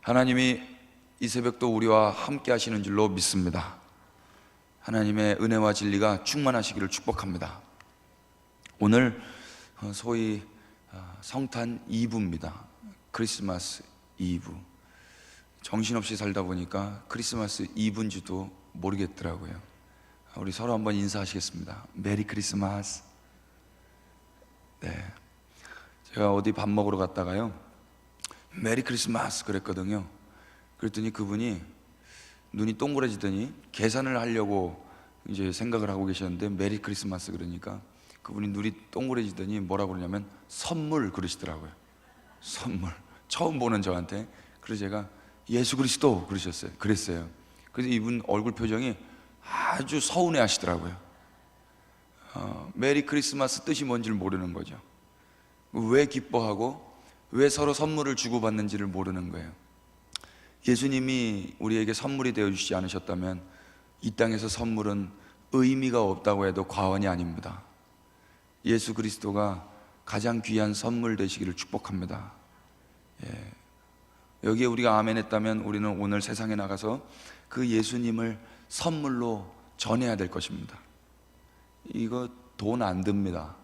하나님이 이 새벽도 우리와 함께 하시는 줄로 믿습니다. 하나님의 은혜와 진리가 충만하시기를 축복합니다. 오늘 소위 성탄 이브입니다. 크리스마스 이브. 정신없이 살다 보니까 크리스마스 이브인지도 모르겠더라고요. 우리 서로 한번 인사하시겠습니다. 메리 크리스마스. 네, 제가 어디 밥 먹으러 갔다가요, 메리 크리스마스 그랬거든요. 그랬더니 그분이 눈이 동그래지더니 계산을 하려고 이제 생각을 하고 계셨는데 메리 크리스마스 그러니까 그분이 눈이 동그래지더니 뭐라고 그러냐면 선물 그러시더라고요. 선물. 처음 보는 저한테. 그래서 제가 예수 그리스도 그랬어요. 그래서 이분 얼굴 표정이 아주 서운해 하시더라고요. 메리 크리스마스 뜻이 뭔지를 모르는 거죠. 왜 기뻐하고 왜 서로 선물을 주고받는지를 모르는 거예요. 예수님이 우리에게 선물이 되어주시지 않으셨다면 이 땅에서 선물은 의미가 없다고 해도 과언이 아닙니다. 예수 그리스도가 가장 귀한 선물 되시기를 축복합니다. 여기에 우리가 아멘 했다면 우리는 오늘 세상에 나가서 그 예수님을 선물로 전해야 될 것입니다. 이거 돈 안 듭니다.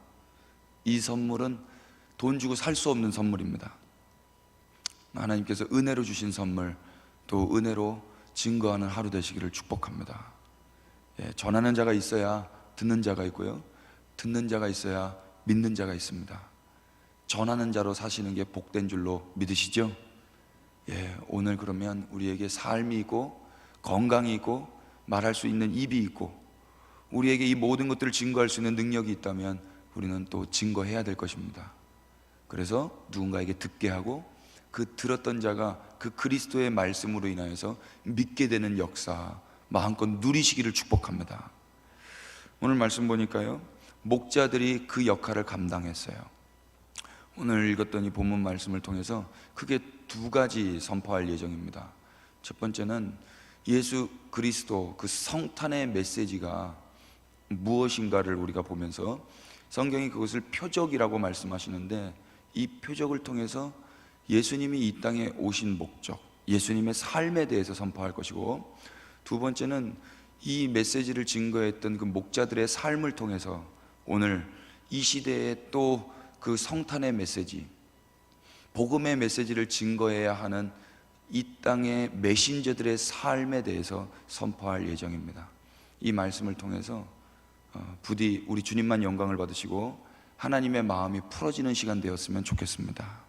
이 선물은 돈 주고 살 수 없는 선물입니다. 하나님께서 은혜로 주신 선물, 또 은혜로 증거하는 하루 되시기를 축복합니다. 전하는 자가 있어야 듣는 자가 있고요, 듣는 자가 있어야 믿는 자가 있습니다. 전하는 자로 사시는 게 복된 줄로 믿으시죠? 오늘 그러면 우리에게 삶이 있고 건강이 있고 말할 수 있는 입이 있고 우리에게 이 모든 것들을 증거할 수 있는 능력이 있다면 우리는 또 증거해야 될 것입니다. 그래서 누군가에게 듣게 하고 그 들었던 자가 그 그리스도의 말씀으로 인하여서 믿게 되는 역사 마음껏 누리시기를 축복합니다. 오늘 말씀 보니까요, 목자들이 그 역할을 감당했어요. 오늘 읽었던 이 본문 말씀을 통해서 크게 두 가지 선포할 예정입니다. 첫 번째는 예수 그리스도 그 성탄의 메시지가 무엇인가를 우리가 보면서 성경이 그것을 표적이라고 말씀하시는데 이 표적을 통해서 예수님이 이 땅에 오신 목적, 예수님의 삶에 대해서 선포할 것이고, 두 번째는 이 메시지를 증거했던 그 목자들의 삶을 통해서 오늘 이 시대에 또 그 성탄의 메시지, 복음의 메시지를 증거해야 하는 이 땅의 메신저들의 삶에 대해서 선포할 예정입니다. 이 말씀을 통해서 부디 우리 주님만 영광을 받으시고 하나님의 마음이 풀어지는 시간 되었으면 좋겠습니다.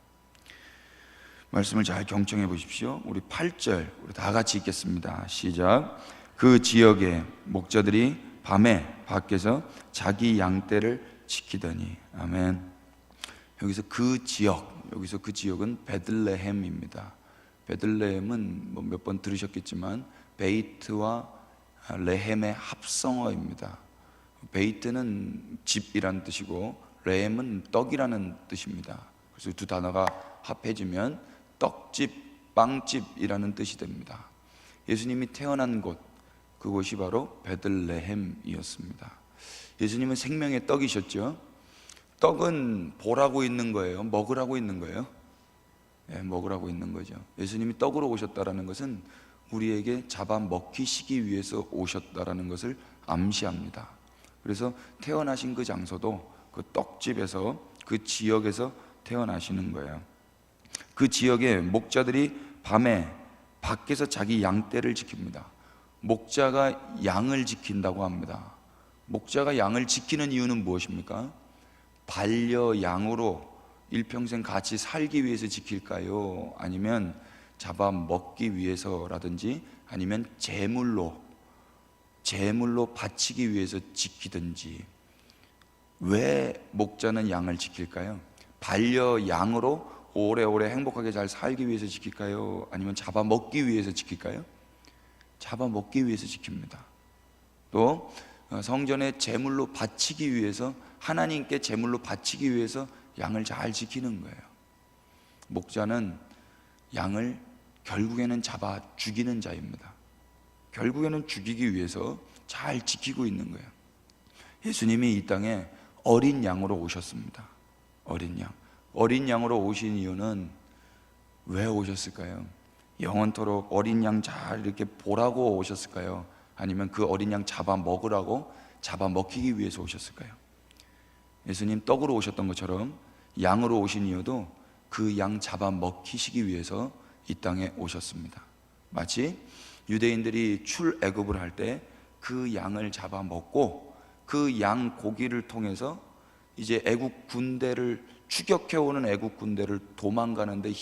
말씀을 잘 경청해 보십시오. 우리 8절 우리 다 같이 읽겠습니다. 시작. 그 지역의 목자들이 밤에 밖에서 자기 양떼를 지키더니. 아멘. 여기서 그 지역은 베들레헴입니다. 베들레헴은 몇 번 들으셨겠지만 베이트와 레헴의 합성어입니다. 베이트는 집이라는 뜻이고 레헴은 떡이라는 뜻입니다. 그래서 두 단어가 합해지면 떡집, 빵집이라는 뜻이 됩니다. 예수님이 태어난 곳, 그곳이 바로 베들레헴이었습니다. 예수님은 생명의 떡이셨죠. 떡은 보라고 있는 거예요? 먹으라고 있는 거예요? 먹으라고 있는 거죠. 예수님이 떡으로 오셨다라는 것은 우리에게 잡아먹히시기 위해서 오셨다라는 것을 암시합니다. 그래서 태어나신 그 장소도 그 떡집에서, 그 지역에서 태어나시는 거예요. 그 지역의 목자들이 밤에 밖에서 자기 양떼를 지킵니다. 목자가 양을 지킨다고 합니다. 목자가 양을 지키는 이유는 무엇입니까? 반려양으로 일평생 같이 살기 위해서 지킬까요? 아니면 잡아먹기 위해서라든지 아니면 제물로 바치기 위해서 지키든지. 왜 목자는 양을 지킬까요? 반려양으로 오래오래 행복하게 잘 살기 위해서 지킬까요? 아니면 잡아먹기 위해서 지킬까요? 잡아먹기 위해서 지킵니다. 또 성전에 제물로 바치기 위해서, 하나님께 제물로 바치기 위해서 양을 잘 지키는 거예요. 목자는 양을 결국에는 잡아 죽이는 자입니다. 결국에는 죽이기 위해서 잘 지키고 있는 거예요. 예수님이 이 땅에 어린 양으로 오셨습니다. 어린 양으로 오신 이유는 왜 오셨을까요? 영원토록 어린 양 잘 이렇게 보라고 오셨을까요? 아니면 그 어린 양 잡아 먹으라고, 잡아 먹히기 위해서 오셨을까요? 예수님 떡으로 오셨던 것처럼 양으로 오신 이유도 그 양 잡아 먹히시기 위해서 이 땅에 오셨습니다. 마치 유대인들이 출애굽을 할 때 그 양을 잡아 먹고 그 양 고기를 통해서 이제 애국 군대를 추격해오는 애국 군대를 도망가는데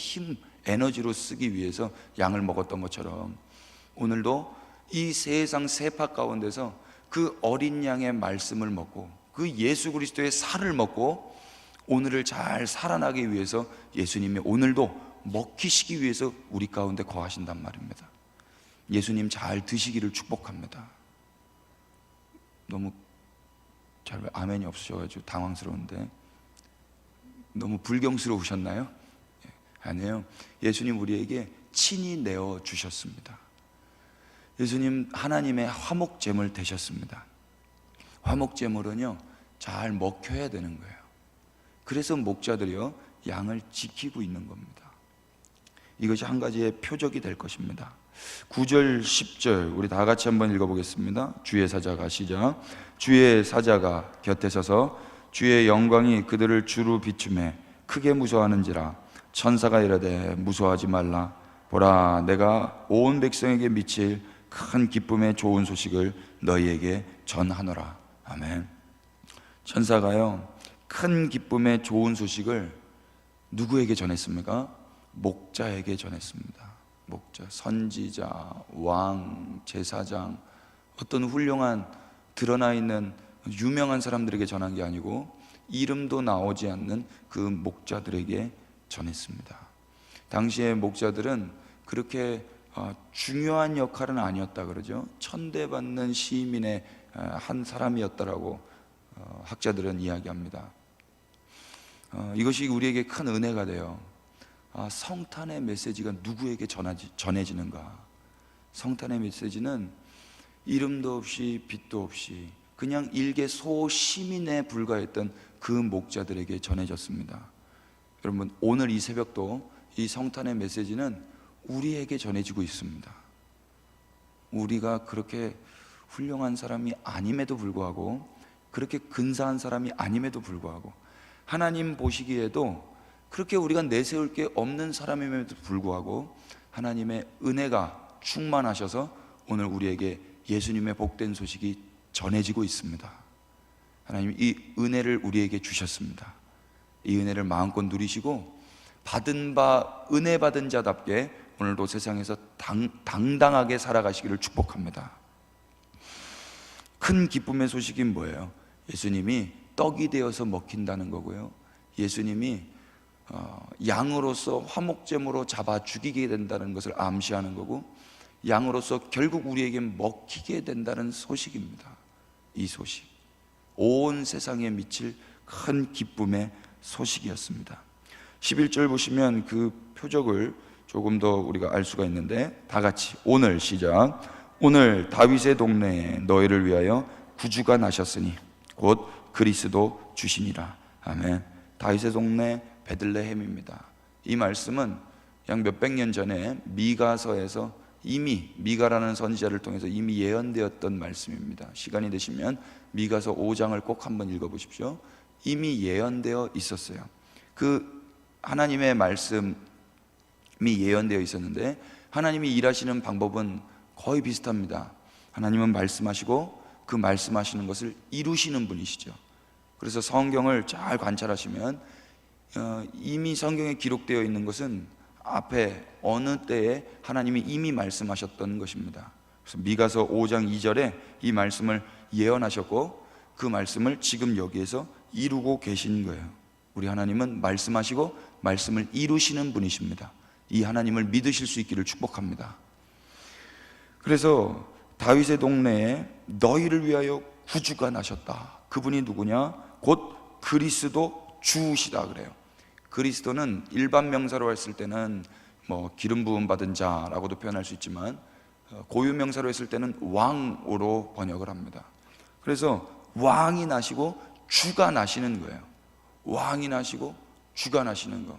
에너지로 쓰기 위해서 양을 먹었던 것처럼, 오늘도 이 세상 세파 가운데서 그 어린 양의 말씀을 먹고 그 예수 그리스도의 살을 먹고 오늘을 잘 살아나기 위해서 예수님이 오늘도 먹히시기 위해서 우리 가운데 거하신단 말입니다. 예수님 잘 드시기를 축복합니다. 너무 잘 아멘이 없으셔가지고 당황스러운데, 너무 불경스러우셨나요? 아니에요. 예수님 우리에게 친히 내어 주셨습니다. 예수님 하나님의 화목제물 되셨습니다. 화목제물은요 잘 먹혀야 되는 거예요. 그래서 목자들이요 양을 지키고 있는 겁니다. 이것이 한 가지의 표적이 될 것입니다. 9절 10절 우리 다 같이 한번 읽어보겠습니다. 주의 사자가, 시작. 주의 사자가 곁에 서서 주의 영광이 그들을 주로 비추매 크게 무서워하는지라. 천사가 이르되 무서워하지 말라. 보라, 내가 온 백성에게 미칠 큰 기쁨의 좋은 소식을 너희에게 전하노라. 아멘. 천사가요 큰 기쁨의 좋은 소식을 누구에게 전했습니까? 목자에게 전했습니다. 목자, 선지자, 왕, 제사장, 어떤 훌륭한 드러나 있는 유명한 사람들에게 전한 게 아니고 이름도 나오지 않는 그 목자들에게 전했습니다. 당시의 목자들은 그렇게 중요한 역할은 아니었다 그러죠. 천대받는 시민의 한 사람이었다라고 학자들은 이야기합니다. 이것이 우리에게 큰 은혜가 돼요. 성탄의 메시지가 누구에게 전해지는가? 성탄의 메시지는 이름도 없이 빛도 없이 그냥 일개 소시민에 불과했던 그 목자들에게 전해졌습니다. 여러분, 오늘 이 새벽도 이 성탄의 메시지는 우리에게 전해지고 있습니다. 우리가 그렇게 훌륭한 사람이 아님에도 불구하고, 그렇게 근사한 사람이 아님에도 불구하고, 하나님 보시기에도 그렇게 우리가 내세울 게 없는 사람임에도 불구하고 하나님의 은혜가 충만하셔서 오늘 우리에게 예수님의 복된 소식이 전해지고 있습니다. 하나님 이 은혜를 우리에게 주셨습니다. 이 은혜를 마음껏 누리시고 받은 바 은혜 받은 자답게 오늘도 세상에서 당당하게 살아가시기를 축복합니다. 큰 기쁨의 소식이 뭐예요? 예수님이 떡이 되어서 먹힌다는 거고요, 예수님이 양으로서 화목제물로 잡아 죽이게 된다는 것을 암시하는 거고, 양으로서 결국 우리에게 먹히게 된다는 소식입니다. 이 소식, 온 세상에 미칠 큰 기쁨의 소식이었습니다. 11절 보시면 그 표적을 조금 더 우리가 알 수가 있는데, 다 같이 오늘, 시작. 오늘 다윗의 동네에 너희를 위하여 구주가 나셨으니 곧 그리스도 주시니라. 아멘. 다윗의 동네 베들레헴입니다. 이 말씀은 약 몇백 년 전에 미가서에서 이미, 미가라는 선지자를 통해서 이미 예언되었던 말씀입니다. 시간이 되시면 미가서 5장을 꼭 한번 읽어보십시오. 이미 예언되어 있었어요. 그 하나님의 말씀이 예언되어 있었는데 하나님이 일하시는 방법은 거의 비슷합니다. 하나님은 말씀하시고 그 말씀하시는 것을 이루시는 분이시죠. 그래서 성경을 잘 관찰하시면 이미 성경에 기록되어 있는 것은 앞에 어느 때에 하나님이 이미 말씀하셨던 것입니다. 그래서 미가서 5장 2절에 이 말씀을 예언하셨고 그 말씀을 지금 여기에서 이루고 계신 거예요. 우리 하나님은 말씀하시고 말씀을 이루시는 분이십니다. 이 하나님을 믿으실 수 있기를 축복합니다. 그래서 다윗의 동네에 너희를 위하여 구주가 나셨다. 그분이 누구냐? 곧 그리스도 주시다 그래요. 그리스도는 일반 명사로 했을 때는 뭐 기름 부음 받은 자라고도 표현할 수 있지만 고유 명사로 했을 때는 왕으로 번역을 합니다. 그래서 왕이 나시고 주가 나시는 거예요. 왕이 나시고 주가 나시는 거.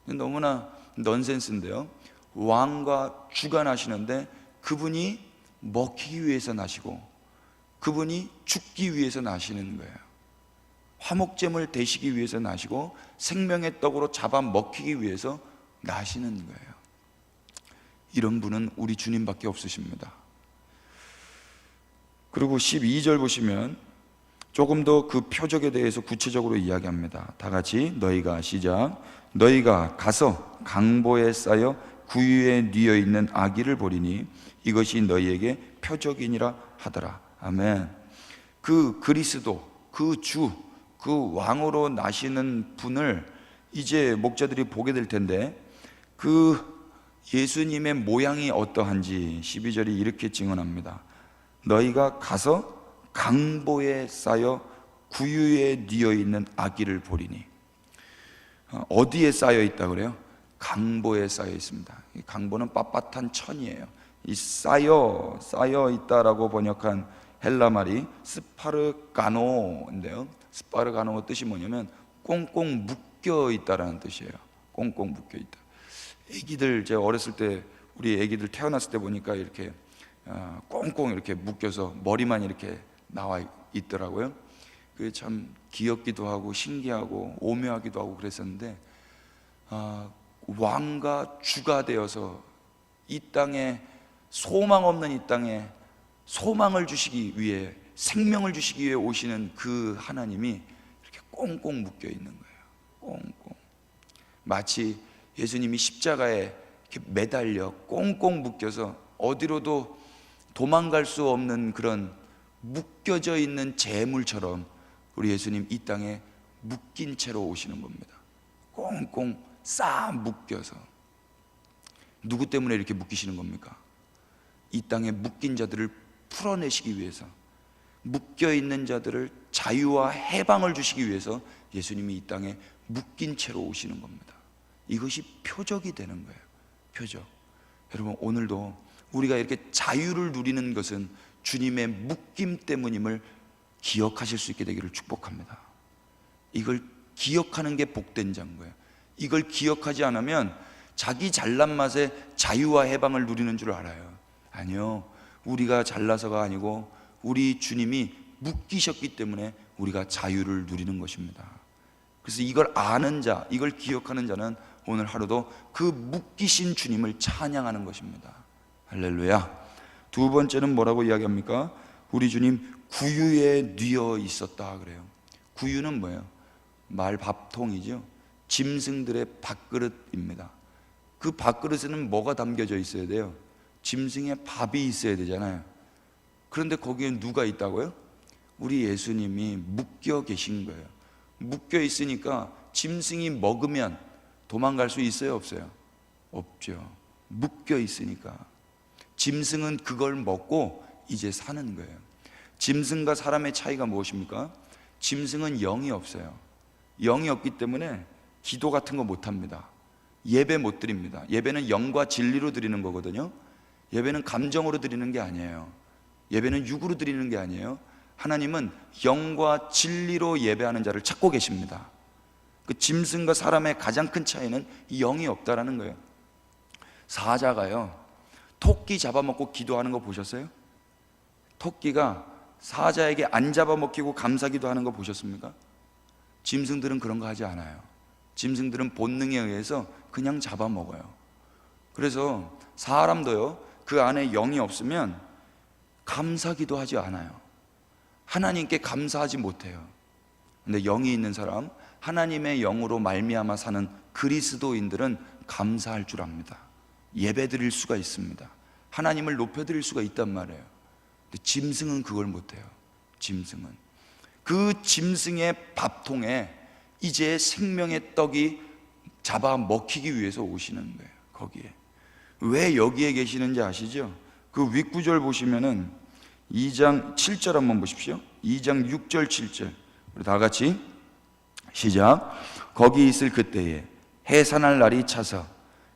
너무나 넌센스인데요. 왕과 주가 나시는데 그분이 먹히기 위해서 나시고 그분이 죽기 위해서 나시는 거예요. 화목제물 되시기 위해서 나시고 생명의 떡으로 잡아 먹히기 위해서 나시는 거예요. 이런 분은 우리 주님밖에 없으십니다. 그리고 12절 보시면 조금 더 그 표적에 대해서 구체적으로 이야기합니다. 다 같이 너희가 시작. 너희가 가서 강보에 쌓여 구유에 뉘어 있는 아기를 보리니 이것이 너희에게 표적이니라 하더라. 아멘. 그 그리스도, 그 주, 그 왕으로 나시는 분을 이제 목자들이 보게 될 텐데 그 예수님의 모양이 어떠한지 12절이 이렇게 증언합니다. 너희가 가서 강보에 쌓여 구유에 뉘어 있는 아기를 보리니. 어디에 쌓여 있다 그래요? 강보에 쌓여 있습니다. 강보는 빳빳한 천이에요. 이 쌓여 있다라고 번역한 헬라 말이 스파르가노인데요. 스파르가노 뜻이 뭐냐면 꽁꽁 묶여 있다라는 뜻이에요. 꽁꽁 묶여 있다. 애기들, 제가 어렸을 때 우리 애기들 태어났을 때 보니까 이렇게 꽁꽁 이렇게 묶여서 머리만 이렇게 나와 있더라고요. 그게 참 귀엽기도 하고 신기하고 오묘하기도 하고 그랬었는데, 왕과 주가 되어서 이 땅에 소망 없는 이 땅에 소망을 주시기 위해, 생명을 주시기 위해 오시는 그 하나님이 이렇게 꽁꽁 묶여 있는 거예요. 꽁꽁. 마치 예수님이 십자가에 이렇게 매달려 꽁꽁 묶여서 어디로도 도망갈 수 없는 그런 묶여져 있는 재물처럼 우리 예수님 이 땅에 묶인 채로 오시는 겁니다. 꽁꽁 싸 묶여서. 누구 때문에 이렇게 묶이시는 겁니까? 이 땅에 묶인 자들을 풀어내시기 위해서, 묶여있는 자들을 자유와 해방을 주시기 위해서 예수님이 이 땅에 묶인 채로 오시는 겁니다. 이것이 표적이 되는 거예요. 표적. 여러분, 오늘도 우리가 이렇게 자유를 누리는 것은 주님의 묶임 때문임을 기억하실 수 있게 되기를 축복합니다. 이걸 기억하는 게 복된 자인 거예요. 이걸 기억하지 않으면 자기 잘난 맛에 자유와 해방을 누리는 줄 알아요. 아니요, 우리가 잘나서가 아니고 우리 주님이 묶이셨기 때문에 우리가 자유를 누리는 것입니다. 그래서 이걸 아는 자, 이걸 기억하는 자는 오늘 하루도 그 묶이신 주님을 찬양하는 것입니다. 할렐루야. 두 번째는 뭐라고 이야기합니까? 우리 주님 구유에 뉘어 있었다 그래요. 구유는 뭐예요? 말밥통이죠. 짐승들의 밥그릇입니다. 그 밥그릇에는 뭐가 담겨져 있어야 돼요? 짐승의 밥이 있어야 되잖아요. 그런데 거기에 누가 있다고요? 우리 예수님이 묶여 계신 거예요. 묶여 있으니까 짐승이 먹으면 도망갈 수 있어요, 없어요? 없죠. 묶여 있으니까. 짐승은 그걸 먹고 이제 사는 거예요. 짐승과 사람의 차이가 무엇입니까? 짐승은 영이 없어요. 영이 없기 때문에 기도 같은 거 못합니다. 예배 못 드립니다. 예배는 영과 진리로 드리는 거거든요. 예배는 감정으로 드리는 게 아니에요. 예배는 육으로 드리는 게 아니에요. 하나님은 영과 진리로 예배하는 자를 찾고 계십니다. 그 짐승과 사람의 가장 큰 차이는 이 영이 없다라는 거예요. 사자가요, 토끼 잡아먹고 기도하는 거 보셨어요? 토끼가 사자에게 안 잡아먹히고 감사기도 하는 거 보셨습니까? 짐승들은 그런 거 하지 않아요. 짐승들은 본능에 의해서 그냥 잡아먹어요. 그래서 사람도요, 그 안에 영이 없으면 감사기도 하지 않아요. 하나님께 감사하지 못해요. 근데 영이 있는 사람, 하나님의 영으로 말미암아 사는 그리스도인들은 감사할 줄 압니다. 예배드릴 수가 있습니다. 하나님을 높여드릴 수가 있단 말이에요. 근데 짐승은 그걸 못해요. 짐승은 그 짐승의 밥통에 이제 생명의 떡이 잡아 먹히기 위해서 오시는 거예요. 거기에 왜 여기에 계시는지 아시죠? 그 윗구절 보시면은 2장 7절 한번 보십시오. 2장 6절 7절 우리 다 같이 시작. 거기 있을 그때에 해산할 날이 차서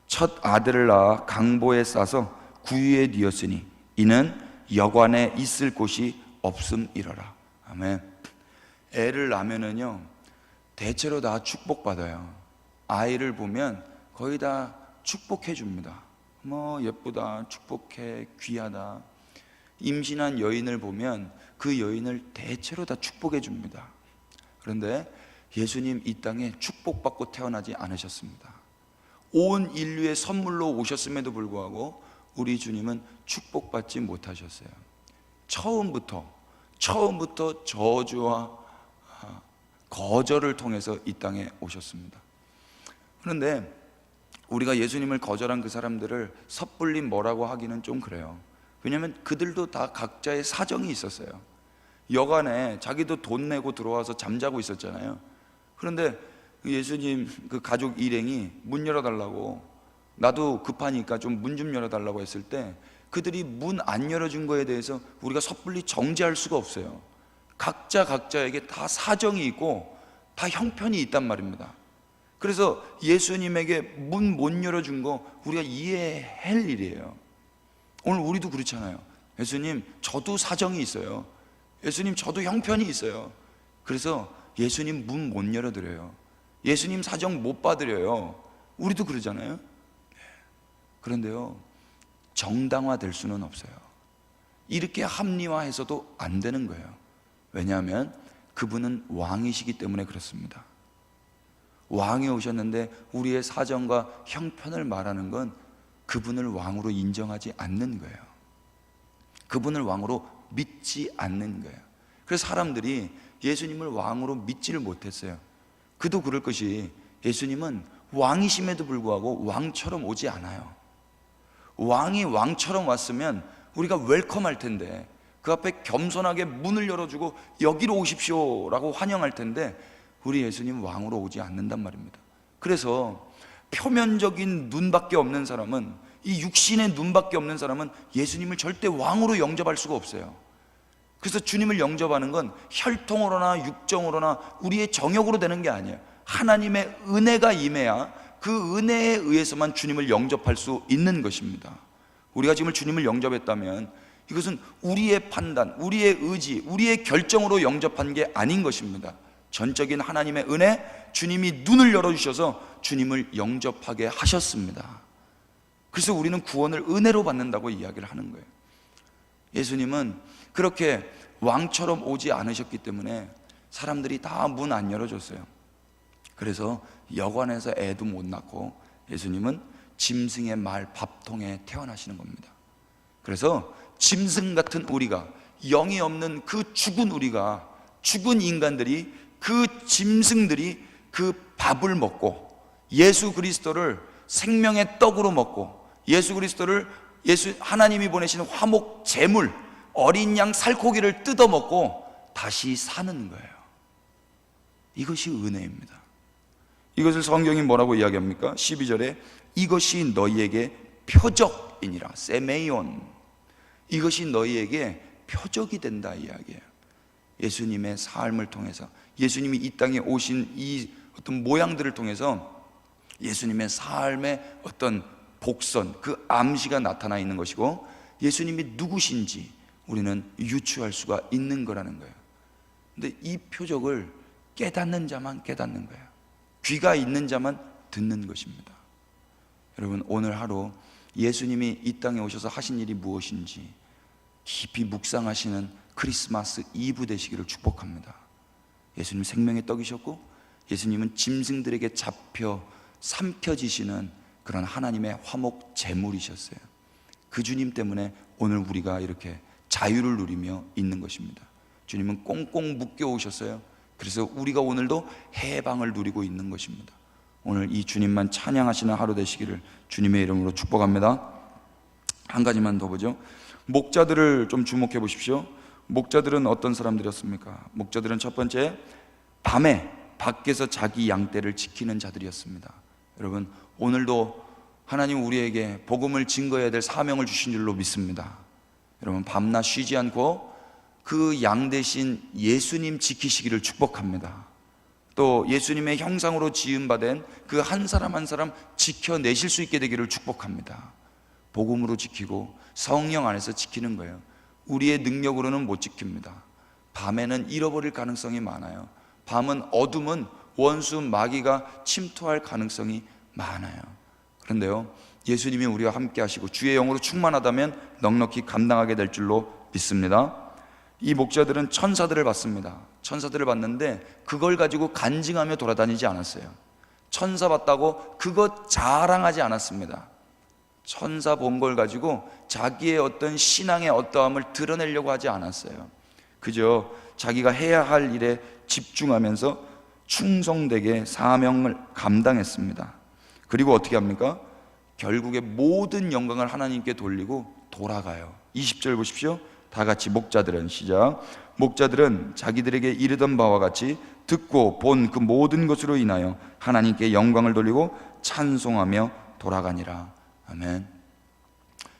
첫 아들을 낳아 강보에 싸서 구유에 뉘었으니 이는 여관에 있을 곳이 없음이러라. 아멘. 애를 낳으면은요, 대체로 다 축복받아요. 아이를 보면 거의 다 축복해 줍니다. 예쁘다, 축복해, 귀하다. 임신한 여인을 보면 그 여인을 대체로 다 축복해 줍니다. 그런데 예수님 이 땅에 축복받고 태어나지 않으셨습니다. 온 인류의 선물로 오셨음에도 불구하고 우리 주님은 축복받지 못하셨어요. 처음부터 저주와 거절을 통해서 이 땅에 오셨습니다. 그런데 우리가 예수님을 거절한 그 사람들을 섣불리 뭐라고 하기는 좀 그래요. 왜냐하면 그들도 다 각자의 사정이 있었어요. 여간에 자기도 돈 내고 들어와서 잠자고 있었잖아요. 그런데 예수님 그 가족 일행이 문 열어달라고, 나도 급하니까 좀 문 좀 열어달라고 했을 때 그들이 문 안 열어준 거에 대해서 우리가 섣불리 정죄할 수가 없어요. 각자에게 다 사정이 있고 다 형편이 있단 말입니다. 그래서 예수님에게 문 못 열어준 거 우리가 이해할 일이에요. 오늘 우리도 그렇잖아요. 예수님, 저도 사정이 있어요. 예수님, 저도 형편이 있어요. 그래서 예수님 문 못 열어드려요. 예수님 사정 못 받으려요. 우리도 그러잖아요. 그런데요, 정당화될 수는 없어요. 이렇게 합리화해서도 안 되는 거예요. 왜냐하면 그분은 왕이시기 때문에 그렇습니다. 왕이 오셨는데 우리의 사정과 형편을 말하는 건 그분을 왕으로 인정하지 않는 거예요. 그분을 왕으로 믿지 않는 거예요. 그래서 사람들이 예수님을 왕으로 믿지를 못했어요. 그도 그럴 것이, 예수님은 왕이심에도 불구하고 왕처럼 오지 않아요. 왕이 왕처럼 왔으면 우리가 웰컴할 텐데, 그 앞에 겸손하게 문을 열어주고 여기로 오십시오 라고 환영할 텐데, 우리 예수님 왕으로 오지 않는단 말입니다. 그래서 표면적인 눈밖에 없는 사람은, 이 육신의 눈밖에 없는 사람은 예수님을 절대 왕으로 영접할 수가 없어요. 그래서 주님을 영접하는 건 혈통으로나 육정으로나 우리의 정욕으로 되는 게 아니에요. 하나님의 은혜가 임해야 그 은혜에 의해서만 주님을 영접할 수 있는 것입니다. 우리가 지금 주님을 영접했다면 이것은 우리의 판단, 우리의 의지, 우리의 결정으로 영접한 게 아닌 것입니다. 전적인 하나님의 은혜, 주님이 눈을 열어주셔서 주님을 영접하게 하셨습니다. 그래서 우리는 구원을 은혜로 받는다고 이야기를 하는 거예요. 예수님은 그렇게 왕처럼 오지 않으셨기 때문에 사람들이 다 문 안 열어줬어요. 그래서 여관에서 애도 못 낳고 예수님은 짐승의 말 밥통에 태어나시는 겁니다. 그래서 짐승 같은 우리가, 영이 없는 그 죽은 우리가, 죽은 인간들이, 그 짐승들이 그 밥을 먹고 예수 그리스도를 생명의 떡으로 먹고 예수 그리스도를 하나님이 보내시는 화목 제물, 어린 양 살코기를 뜯어 먹고 다시 사는 거예요. 이것이 은혜입니다. 이것을 성경이 뭐라고 이야기합니까? 12절에 이것이 너희에게 표적이니라, 세메이온, 이것이 너희에게 표적이 된다 이야기예요. 예수님의 삶을 통해서, 예수님이 이 땅에 오신 이 어떤 모양들을 통해서 예수님의 삶의 어떤 복선, 그 암시가 나타나 있는 것이고, 예수님이 누구신지 우리는 유추할 수가 있는 거라는 거예요. 근데 이 표적을 깨닫는 자만 깨닫는 거예요. 귀가 있는 자만 듣는 것입니다. 여러분, 오늘 하루 예수님이 이 땅에 오셔서 하신 일이 무엇인지 깊이 묵상하시는 크리스마스 이브 되시기를 축복합니다. 예수님 생명의 떡이셨고 예수님은 짐승들에게 잡혀 삼켜지시는 그런 하나님의 화목 제물이셨어요. 그 주님 때문에 오늘 우리가 이렇게 자유를 누리며 있는 것입니다. 주님은 꽁꽁 묶여 오셨어요. 그래서 우리가 오늘도 해방을 누리고 있는 것입니다. 오늘 이 주님만 찬양하시는 하루 되시기를 주님의 이름으로 축복합니다. 한 가지만 더 보죠. 목자들을 좀 주목해 보십시오. 목자들은 어떤 사람들이었습니까? 목자들은 첫 번째, 밤에 밖에서 자기 양떼를 지키는 자들이었습니다. 여러분, 오늘도 하나님 우리에게 복음을 증거해야 될 사명을 주신 줄로 믿습니다. 여러분, 밤낮 쉬지 않고 그 양 대신 예수님 지키시기를 축복합니다. 또 예수님의 형상으로 지음받은 그 한 사람 한 사람 지켜내실 수 있게 되기를 축복합니다. 복음으로 지키고 성령 안에서 지키는 거예요. 우리의 능력으로는 못 지킵니다. 밤에는 잃어버릴 가능성이 많아요. 밤은 어둠은 원수 마귀가 침투할 가능성이 많아요. 그런데요, 예수님이 우리와 함께 하시고 주의 영으로 충만하다면 넉넉히 감당하게 될 줄로 믿습니다. 이 목자들은 천사들을 봤습니다. 천사들을 봤는데 그걸 가지고 간증하며 돌아다니지 않았어요. 천사 봤다고 그것 자랑하지 않았습니다. 천사 본 걸 가지고 자기의 어떤 신앙의 어떠함을 드러내려고 하지 않았어요. 그저 자기가 해야 할 일에 집중하면서 충성되게 사명을 감당했습니다. 그리고 어떻게 합니까? 결국에 모든 영광을 하나님께 돌리고 돌아가요. 20절 보십시오. 다 같이 목자들은, 시작. 목자들은 자기들에게 이르던 바와 같이 듣고 본 그 모든 것으로 인하여 하나님께 영광을 돌리고 찬송하며 돌아가니라. 아멘.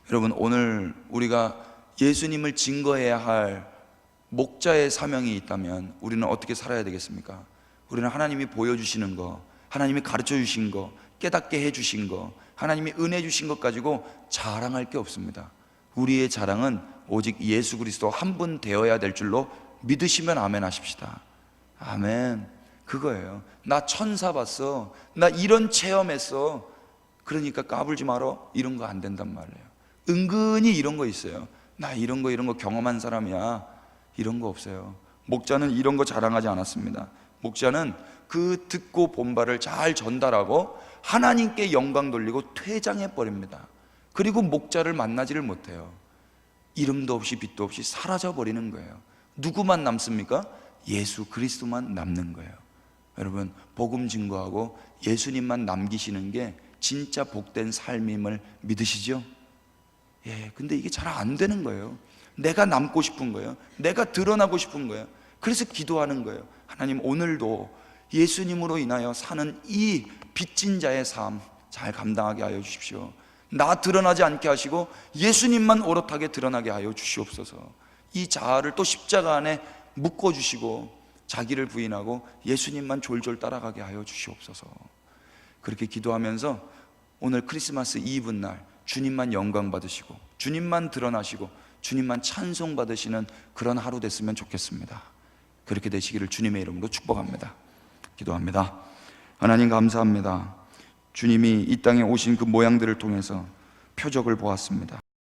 여러분, 오늘 우리가 예수님을 증거해야 할 목자의 사명이 있다면 우리는 어떻게 살아야 되겠습니까? 우리는 하나님이 보여주시는 거, 하나님이 가르쳐 주신 거, 깨닫게 해주신 거, 하나님이 은혜 주신 것 가지고 자랑할 게 없습니다. 우리의 자랑은 오직 예수 그리스도 한 분 되어야 될 줄로 믿으시면 아멘 하십시다. 아멘. 그거예요. 나 천사 봤어, 나 이런 체험했어, 그러니까 까불지 마라, 이런 거 안 된단 말이에요. 은근히 이런 거 있어요. 나 이런 거 경험한 사람이야, 이런 거 없어요. 목자는 이런 거 자랑하지 않았습니다. 목자는 그 듣고 본 바를 잘 전달하고 하나님께 영광 돌리고 퇴장해 버립니다. 그리고 목자를 만나지를 못해요. 이름도 없이 빛도 없이 사라져 버리는 거예요. 누구만 남습니까? 예수 그리스도만 남는 거예요. 여러분, 복음 증거하고 예수님만 남기시는 게 진짜 복된 삶임을 믿으시죠? 예, 근데 이게 잘 안 되는 거예요. 내가 남고 싶은 거예요. 내가 드러나고 싶은 거예요. 그래서 기도하는 거예요. 하나님, 오늘도 예수님으로 인하여 사는 이 빚진 자의 삶 잘 감당하게 하여 주십시오. 나 드러나지 않게 하시고 예수님만 오롯하게 드러나게 하여 주시옵소서. 이 자아를 또 십자가 안에 묶어주시고 자기를 부인하고 예수님만 졸졸 따라가게 하여 주시옵소서. 그렇게 기도하면서 오늘 크리스마스 이브 날 주님만 영광 받으시고 주님만 드러나시고 주님만 찬송 받으시는 그런 하루 됐으면 좋겠습니다. 그렇게 되시기를 주님의 이름으로 축복합니다. 기도합니다. 하나님, 감사합니다. 주님이 이 땅에 오신 그 모양들을 통해서 표적을 보았습니다.